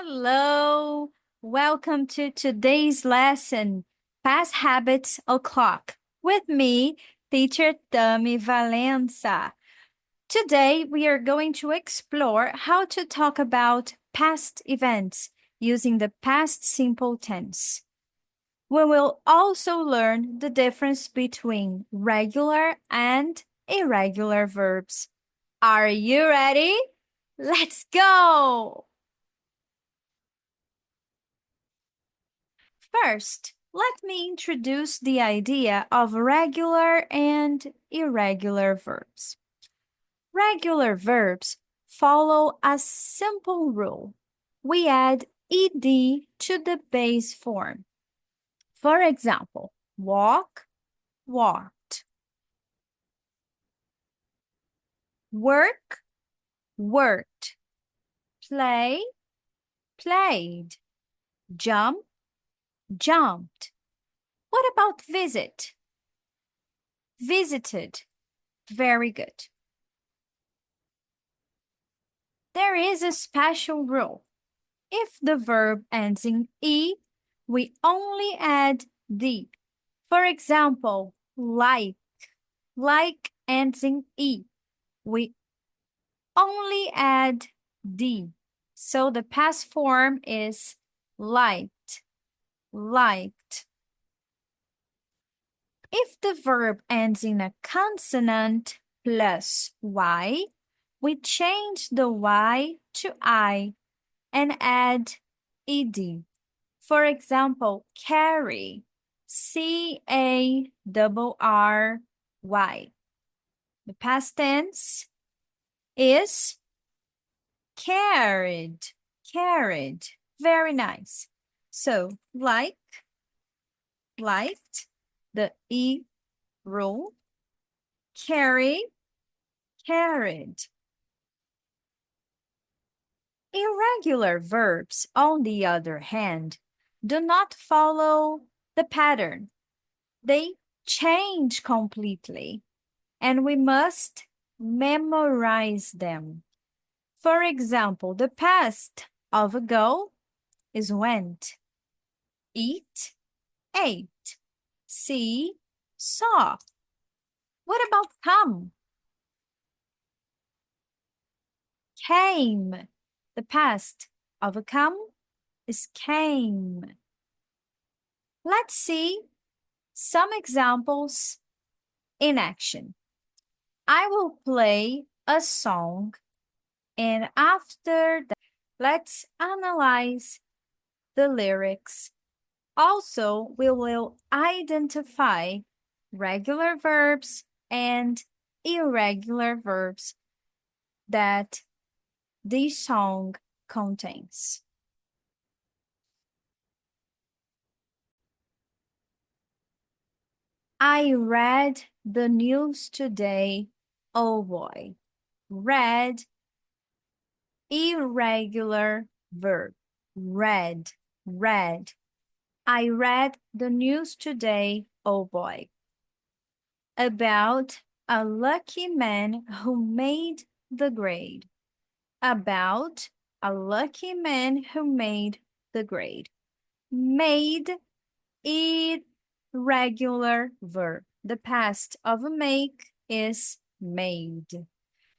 Hello, welcome to today's lesson, Past Habits O'Clock, with me, teacher Tami Valença. Today, we are going to explore how to talk about past events using the past simple tense. We will also learn the difference between regular and irregular verbs. Are you ready? Let's go! First, let me introduce the idea of regular and irregular verbs. Regular verbs follow a simple rule. We add ed to the base form. For example, walk, walked. Work, worked. Play, played. Jump, jumped. What about visit? Visited. Very good. There is a special rule. If the verb ends in E, we only add D. For example, like. Like ends in E. We only add D. So the past form is liked. Liked. If the verb ends in a consonant plus Y, we change the Y to I and add ed. For example, carry, carry. The past tense is carried, carried. Very nice. So, like, liked, the E rule, carry, carried. Irregular verbs, on the other hand, do not follow the pattern. They change completely, and we must memorize them. For example, the past of go is went. Eat, ate. See, saw. What about come? Came. The past of come is came. Let's see some examples in action. I will play a song, and after that, let's analyze the lyrics. Also, we will identify regular verbs and irregular verbs that this song contains. I read the news today. Oh boy. Read, irregular verb. Read, read. I read the news today. Oh boy. About a lucky man who made the grade. About a lucky man who made the grade. Made, irregular verb. The past of a make is made.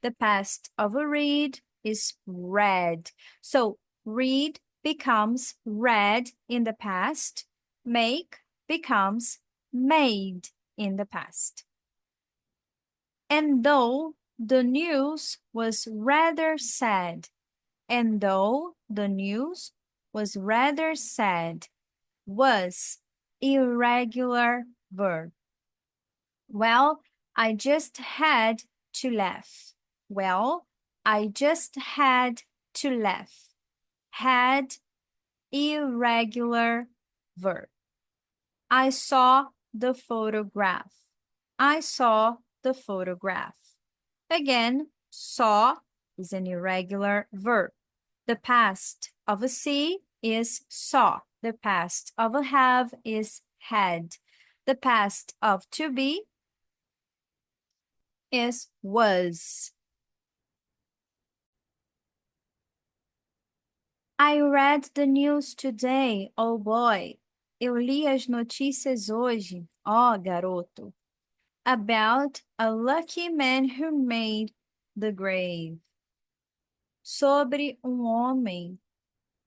The past of a read is read. So read becomes read in the past. Make becomes made in the past. And though the news was rather sad, and though the news was rather sad, was irregular verb. Well, I just had to laugh. Well, I just had to laugh. Had, irregular verb. I saw the photograph. I saw the photograph. Again, saw is an irregular verb. The past of a see is saw. The past of a have is had. The past of to be is was. I read the news today, oh boy. Eu li as notícias hoje, ó garoto. About a lucky man who made the grave. Sobre homem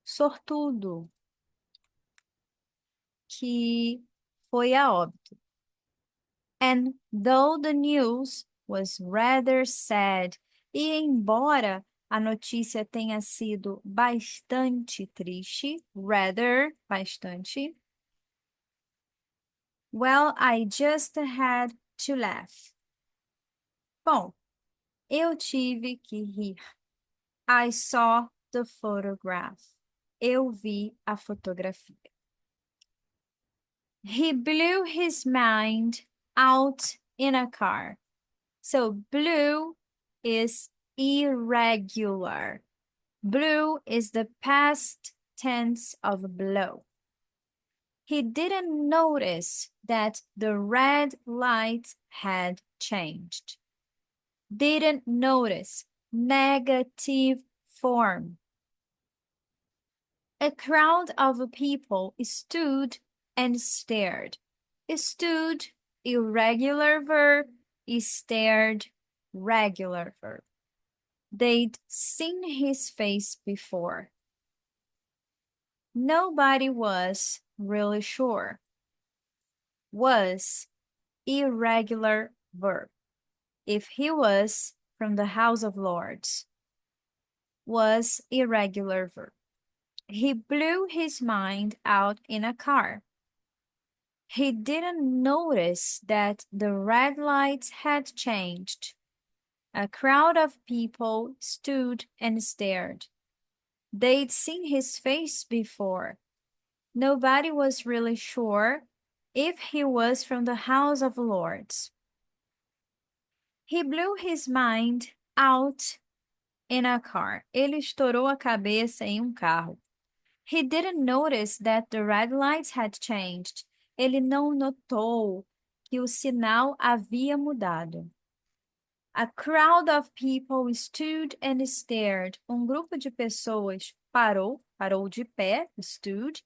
sortudo que foi a óbito. And though the news was rather sad, e embora a notícia tenha sido bastante triste, rather, bastante, well, I just had to laugh. Bom, eu tive que rir. I saw the photograph. Eu vi a fotografia. He blew his mind out in a car. So blew is irregular. Blew is the past tense of blow. He didn't notice that the red light had changed. Didn't notice, negative form. A crowd of people stood and stared. Stood, irregular verb, stared, regular verb. They'd seen his face before. Nobody was really sure. Was, irregular verb. If he was from the House of Lords. Was, irregular verb. He blew his mind out in a car. He didn't notice that the red lights had changed. A crowd of people stood and stared. They'd seen his face before. Nobody was really sure if he was from the House of Lords. He blew his mind out in a car. Ele estourou a cabeça em carro. He didn't notice that the red lights had changed. Ele não notou que o sinal havia mudado. A crowd of people stood and stared. Grupo de pessoas parou de pé, stood,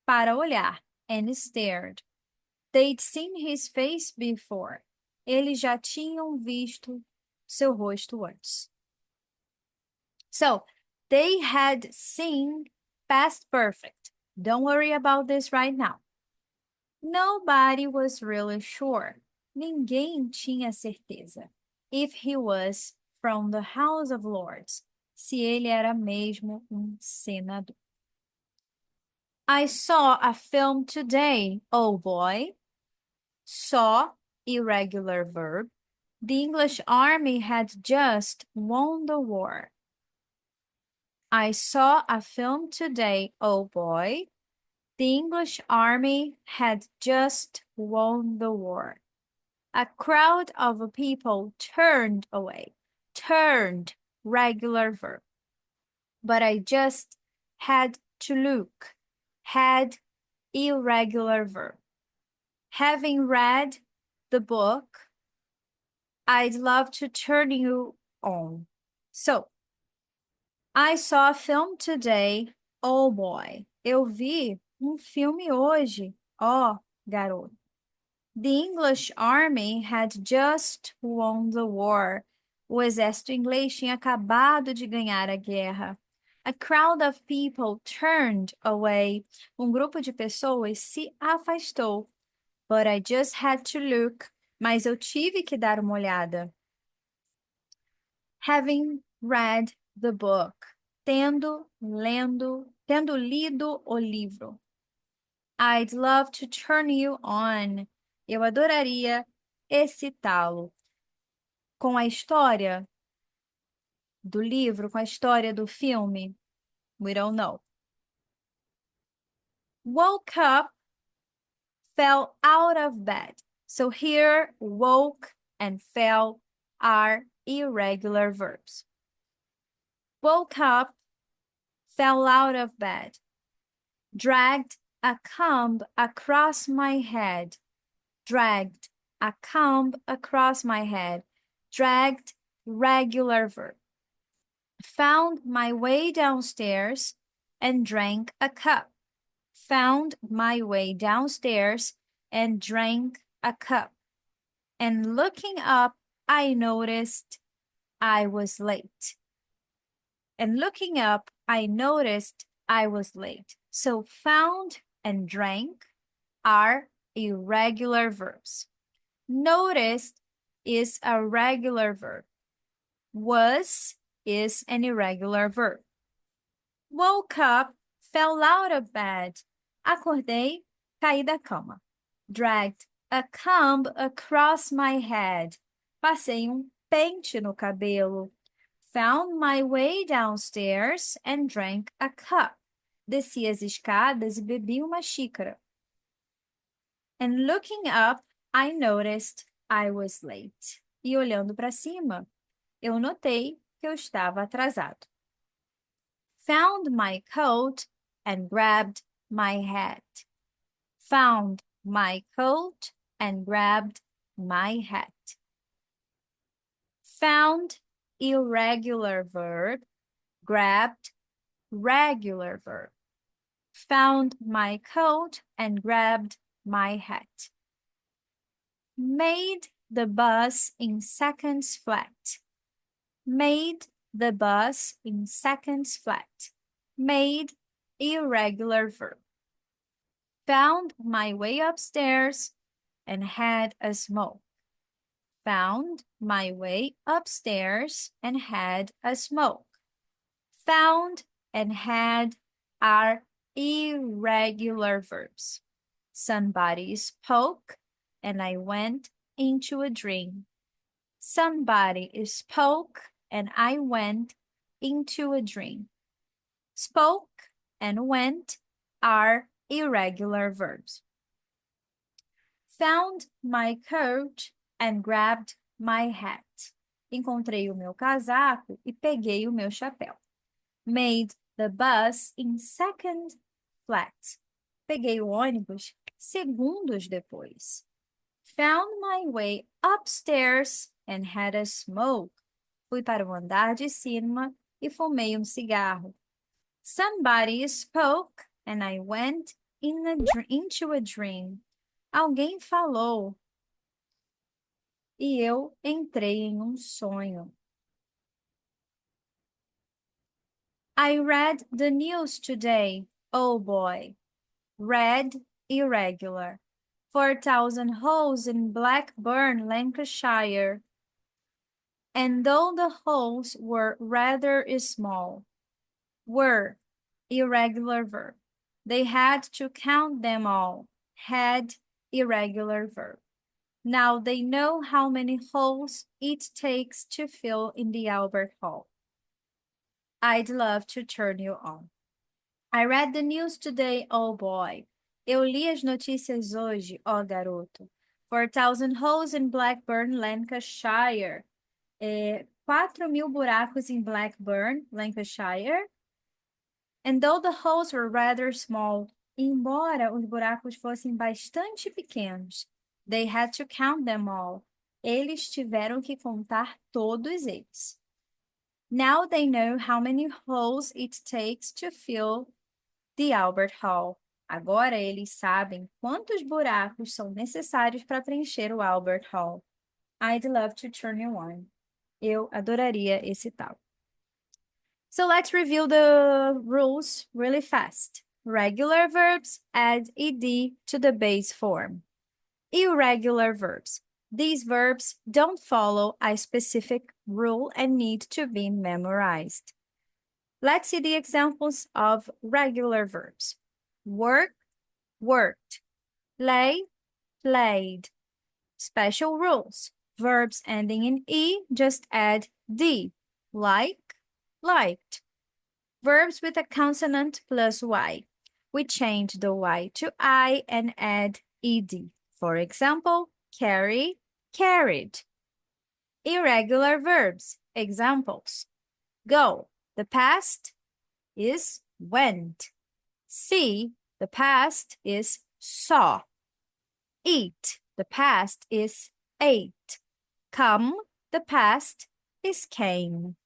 para olhar, and stared. They'd seen his face before. Eles já tinham visto seu rosto antes. So, they had seen past perfect. Don't worry about this right now. Nobody was really sure. Ninguém tinha certeza. If he was from the House of Lords. Se ele era mesmo senador. I saw a film today, oh boy. Saw, irregular verb. The English army had just won the war. I saw a film today, oh boy. The English army had just won the war. A crowd of people turned away. Turned, regular verb. But I just had to look. Had, irregular verb. Having read the book, I'd love to turn you on. So, I saw a film today. Oh boy. Eu vi filme hoje. Oh, garoto. The English Army had just won the war. O exército inglês tinha acabado de ganhar a guerra. A crowd of people turned away. Grupo de pessoas se afastou. But I just had to look. Mas eu tive que dar uma olhada. Having read the book. Tendo lido o livro. I'd love to turn you on. Eu adoraria excitá-lo. Com a história do livro, com a história do filme? We don't know. Woke up, fell out of bed. So here, woke and fell are irregular verbs. Woke up, fell out of bed. Dragged a comb across my head. Dragged a comb across my head. Dragged, regular verb. Found my way downstairs. and drank a cup. Found my way downstairs and drank a cup. And looking up, I noticed I was late. And looking up, I noticed I was late. So found and drank are irregular verbs. Noticed is a regular verb. Was is an irregular verb. Woke up, fell out of bed. Acordei, caí da cama. Dragged a comb across my head. Passei pente no cabelo. Found my way downstairs and drank a cup. Desci as escadas e bebi uma xícara. And looking up, I noticed I was late. E olhando para cima, eu notei que eu estava atrasado. Found my coat and grabbed my hat. Found my coat and grabbed my hat. Found, irregular verb. Grabbed, regular verb. Found my coat and grabbed my hat. Made the bus in seconds flat. Made the bus in seconds flat. Made, irregular verb. Found my way upstairs and had a smoke. Found my way upstairs and had a smoke. Found and had are irregular verbs. Somebody spoke and I went into a dream. Somebody spoke and I went into a dream. Spoke and went are irregular verbs. Found my coat and grabbed my hat. Encontrei o meu casaco e peguei o meu chapéu. Made the bus in second flat. Peguei o ônibus segundos depois. Found my way upstairs and had a smoke. Fui para o andar de cima e fumei cigarro. Somebody spoke and I went into a dream. Alguém falou e eu entrei em sonho. I read the news today. Oh boy. Read, irregular. 4,000 holes in Blackburn, Lancashire. And though the holes were rather small, were, irregular verb. They had to count them all. Had, irregular verb. Now they know how many holes it takes to fill in the Albert Hall. I'd love to turn you on. I read the news today, oh boy. Eu li as notícias hoje, ó garoto. 4,000 holes in Blackburn, Lancashire. 4.000 buracos em Blackburn, Lancashire. And though the holes were rather small, embora os buracos fossem bastante pequenos, they had to count them all. Eles tiveram que contar todos eles. Now they know how many holes it takes to fill the Albert Hall. Agora eles sabem quantos buracos são necessários para preencher o Albert Hall. I'd love to turn you on. Eu adoraria esse tal. So let's review the rules really fast. Regular verbs add ed to the base form. Irregular verbs. These verbs don't follow a specific rule and need to be memorized. Let's see the examples of regular verbs. Work, worked. Play, played. Special rules. Verbs ending in E just add D. Like, liked. Verbs with a consonant plus Y. We change the Y to I and add ed. For example, carry, carried. Irregular verbs. Examples. Go. The past is went. See. The past is saw. Eat. The past is ate. Come. The past is came.